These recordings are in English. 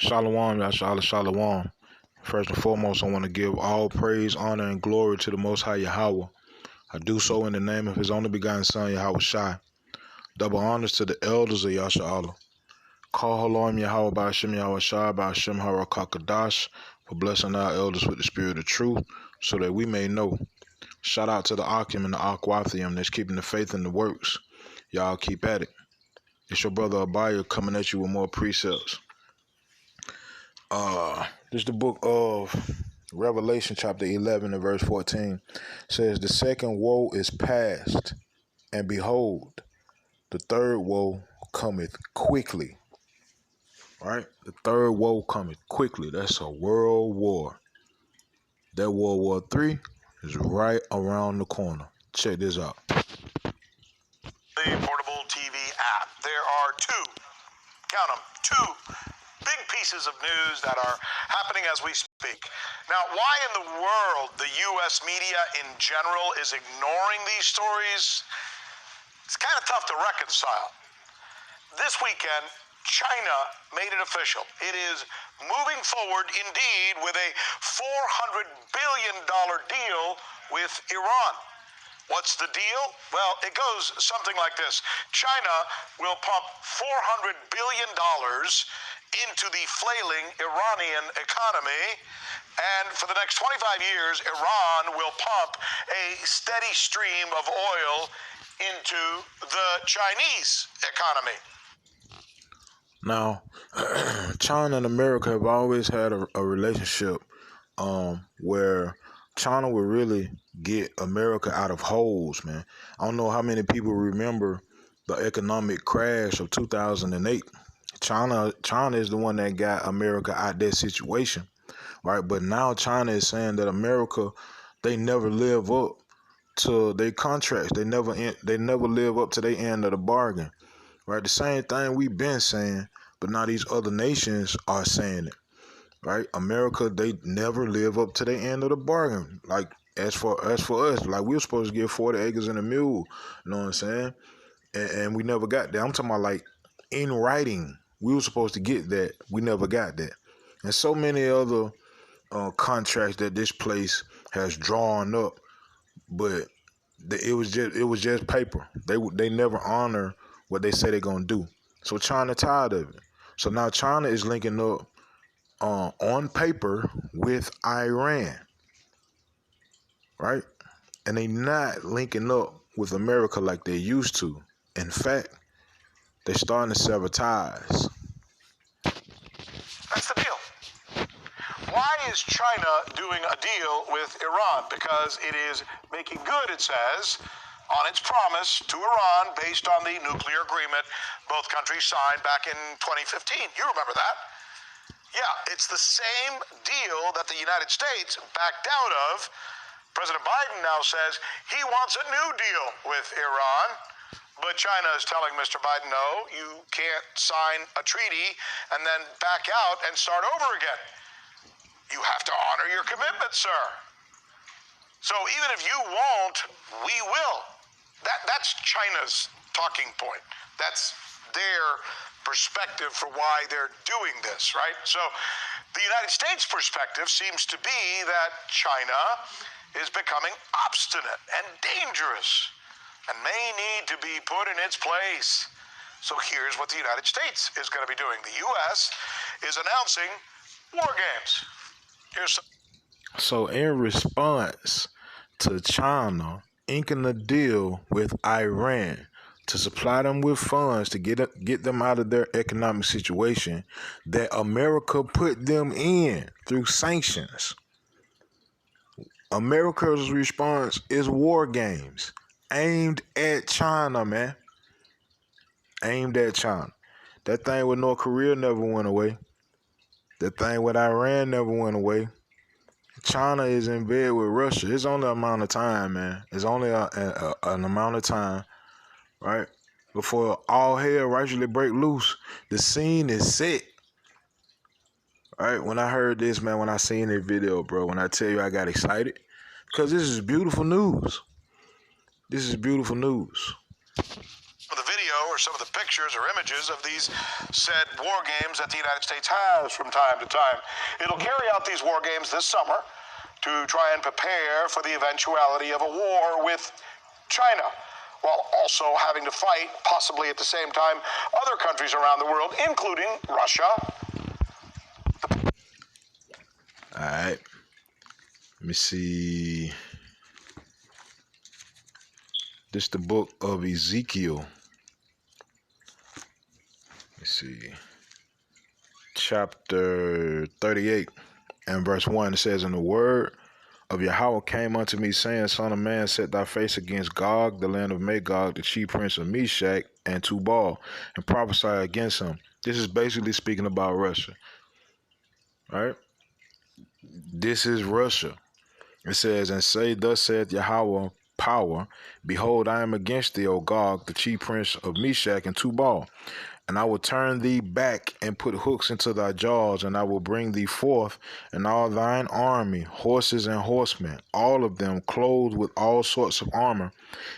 Shalom, Yashala, Shalom. First and foremost, I want to give all praise, honor, and glory to the Most High Yahweh. I do so in the name of His only begotten Son, Yahweh Shai. Double honors to the elders of Yashala. Call Halom Yahweh by Hashem Yahweh Shai by Hashem Harakakadash for blessing our elders with the spirit of truth so that we may know. Shout out to the Akim and the Akwathium that's keeping the faith in the works. Y'all keep at it. It's your brother Abaya coming at you with more precepts. This is the book of Revelation chapter 11 and verse 14. Says, the second woe is past, and behold, the third woe cometh quickly. Right? The third woe cometh quickly. That's a world war. That World War III is right around the corner. Check this out. The portable TV app. There are count them, two big pieces of news that are happening as we speak. Now, why in the world the U.S. media in general is ignoring these stories, it's kind of tough to reconcile. This weekend, China made it official. It is moving forward indeed with a $400 billion deal with Iran. What's the deal? Well, it goes something like this. China will pump $400 billion into the flailing Iranian economy, and for the next 25 years, Iran will pump a steady stream of oil into the Chinese economy. Now, China and America have always had a relationship where China would really get America out of holes, man. I don't know how many people remember the economic crash of 2008. China is the one that got America out that situation, right? But now China is saying that America, they never live up to their contracts. They never live up to their end of the bargain, right? The same thing we've been saying, but now these other nations are saying it. Right, America, they never live up to the end of the bargain. Like as for us, like we were supposed to get 40 acres and a mule. You know what I'm saying? And we never got that. I'm talking about like in writing, we were supposed to get that. We never got that. And so many other contracts that this place has drawn up, but it was just paper. They never honor what they say they're gonna do. So China tired of it. So now China is linking up on paper with Iran, right? And they not linking up with America like they used to. In fact, they're starting to sever ties. That's the deal. Why is China doing a deal with Iran? Because it is making good, it says, on its promise to Iran based on the nuclear agreement both countries signed back in 2015. You remember that? Yeah, it's the same deal that the United States backed out of. President Biden now says he wants a new deal with Iran, but China is telling Mr. Biden, no, you can't sign a treaty and then back out and start over again. You have to honor your commitment, sir. So even if you won't, we will. That's China's talking point. That's their perspective for why they're doing this, right? So the United States perspective seems to be that China is becoming obstinate and dangerous and may need to be put in its place. So here's what the United States is going to be doing. The U.S. is announcing war games. So in response to China inking a deal with Iran to supply them with funds to get them out of their economic situation that America put them in through sanctions. America's response is war games aimed at China, man. Aimed at China. That thing with North Korea never went away. That thing with Iran never went away. China is in bed with Russia. It's only an amount of time, man. It's only an amount of time, right? Before all hell righteously break loose. The scene is set. Right? When I heard this, man, when I seen this video, bro, when I tell you I got excited, because this is beautiful news. This is beautiful news. The video or some of the pictures or images of these said war games that the United States has from time to time. It'll carry out these war games this summer to try and prepare for the eventuality of a war with China, while also having to fight, possibly at the same time, other countries around the world, including Russia. All right. Let me see. This is the book of Ezekiel. Let's see. Chapter 38 and verse 1. It says, "And the word of Yahweh came unto me, saying, Son of man, set thy face against Gog, the land of Magog, the chief prince of Meshach and Tubal, and prophesy against him." This is basically speaking about Russia. Right? This is Russia. It says, "And say, Thus saith Yahweh power, Behold, I am against thee, O Gog, the chief prince of Meshach and Tubal. And I will turn thee back and put hooks into thy jaws, and I will bring thee forth, and all thine army, horses and horsemen, all of them clothed with all sorts of armor,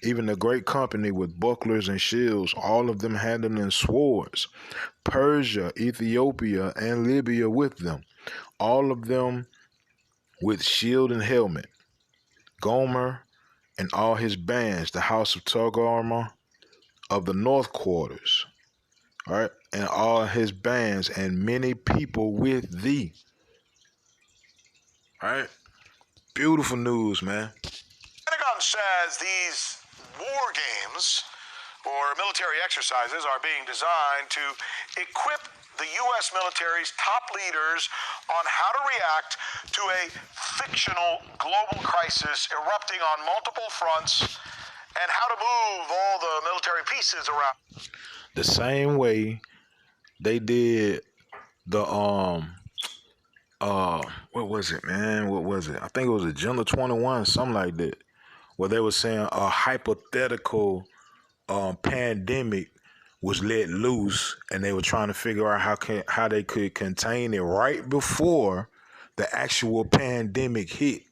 even a great company with bucklers and shields, all of them handling swords, Persia, Ethiopia, and Libya with them, all of them with shield and helmet, Gomer and all his bands, the house of Togarmah of the north quarters, all right, and all his bands, and many people with thee." All right, beautiful news, man. Pentagon says these war games or military exercises are being designed to equip the U.S. military's top leaders on how to react to a fictional global crisis erupting on multiple fronts and how to move all the military pieces around. The same way they did the what was it, man? What was it? I think it was Agenda 21, something like that, where they were saying a hypothetical pandemic was let loose, and they were trying to figure out how they could contain it right before the actual pandemic hit.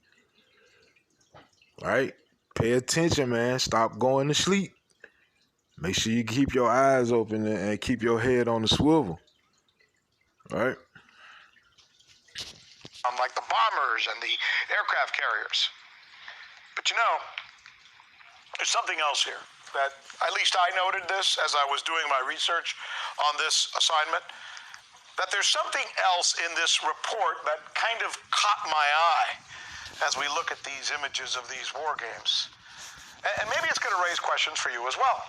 Right? Pay attention, man. Stop going to sleep. Make sure you keep your eyes open and keep your head on the swivel. Right? Like the bombers and the aircraft carriers. But you know, there's something else here that at least I noted this as I was doing my research on this assignment, that there's something else in this report that kind of caught my eye as we look at these images of these war games. And maybe it's going to raise questions for you as well.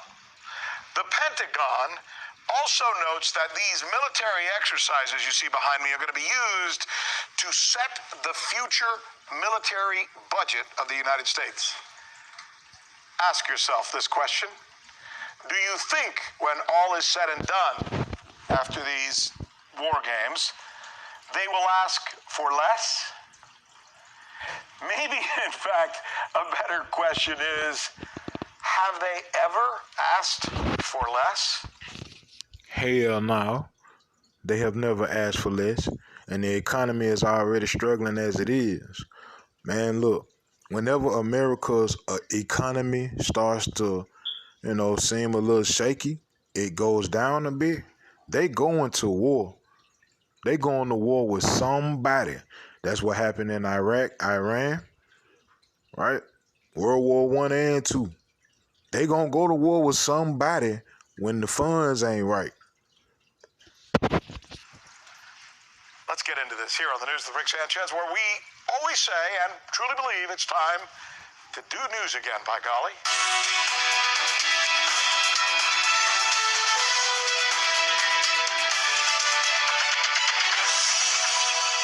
The Pentagon also notes that these military exercises you see behind me are going to be used to set the future military budget of the United States. Ask yourself this question. Do you think when all is said and done after these war games, they will ask for less? Maybe, in fact, a better question is, have they ever asked for less? Hell no. They have never asked for less, and the economy is already struggling as it is. Man, look, whenever America's economy starts to, seem a little shaky, it goes down a bit, they go into war. They go into war with somebody. That's what happened in Iraq, Iran, right? World War One and Two. They gonna go to war with somebody when the funds ain't right. Let's get into this here on the News with Rick Sanchez, where we always say and truly believe it's time to do news again, by golly.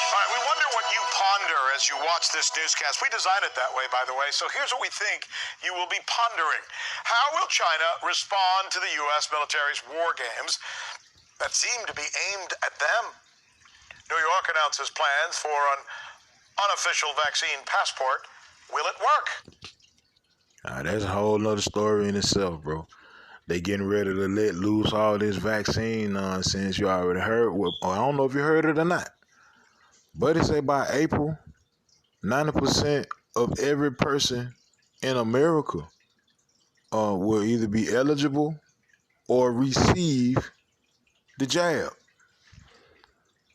All right, we wonder what you ponder as you watch this newscast. We design it that way, by the way, so here's what we think you will be pondering. How will China respond to the U.S. military's war games that seem to be aimed at them? New York announces plans for an unofficial vaccine passport. Will it work? That's a whole nother story in itself, bro. They getting ready to let loose all this vaccine nonsense. You already heard. I don't know if you heard it or not, but it say by April, 90% of every person in America will either be eligible or receive the jab.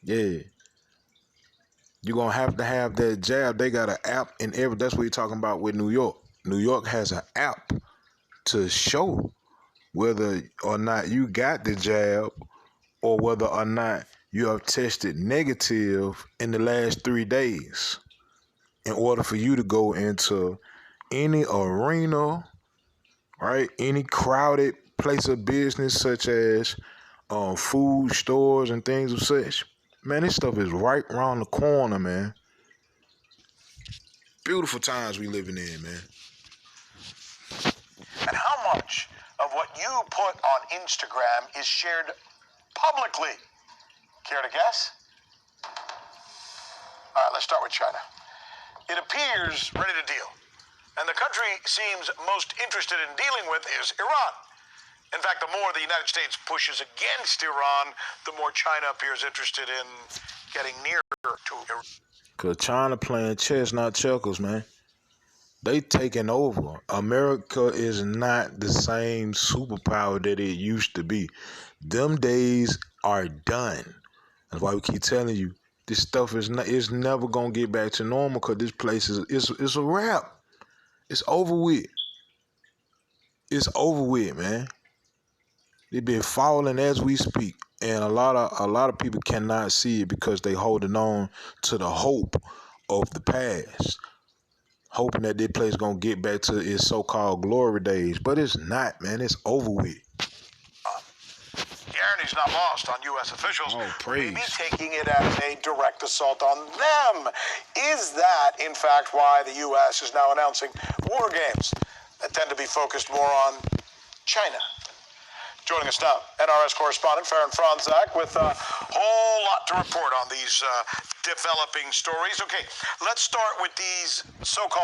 Yeah. You're going to have that jab. They got an app and every. That's what you're talking about with New York. New York has an app to show whether or not you got the jab or whether or not you have tested negative in the last 3 days in order for you to go into any arena, right? Any crowded place of business such as food stores and things of such. Man, this stuff is right around the corner, man. Beautiful times we living in, man. And how much of what you put on Instagram is shared publicly? Care to guess? All right, let's start with China. It appears ready to deal. And the country seems most interested in dealing with is Iran. In fact, the more the United States pushes against Iran, the more China appears interested in getting nearer to Iran. Because China playing chess, not checkers, man. They taking over. America is not the same superpower that it used to be. Them days are done. That's why we keep telling you this stuff is never gonna get back to normal because this place is a wrap. It's over with. It's over with, man. They've been falling as we speak, and a lot of people cannot see it because they holding on to the hope of the past, hoping that this place gonna get back to its so-called glory days. But it's not, man. It's over with. The irony's not lost on U.S. officials. Oh, praise. Maybe taking it as a direct assault on them. Is that, in fact, why the U.S. is now announcing war games that tend to be focused more on China? Joining us now, NRS correspondent Farron Franzak with a whole lot to report on these developing stories. Okay, let's start with these so-called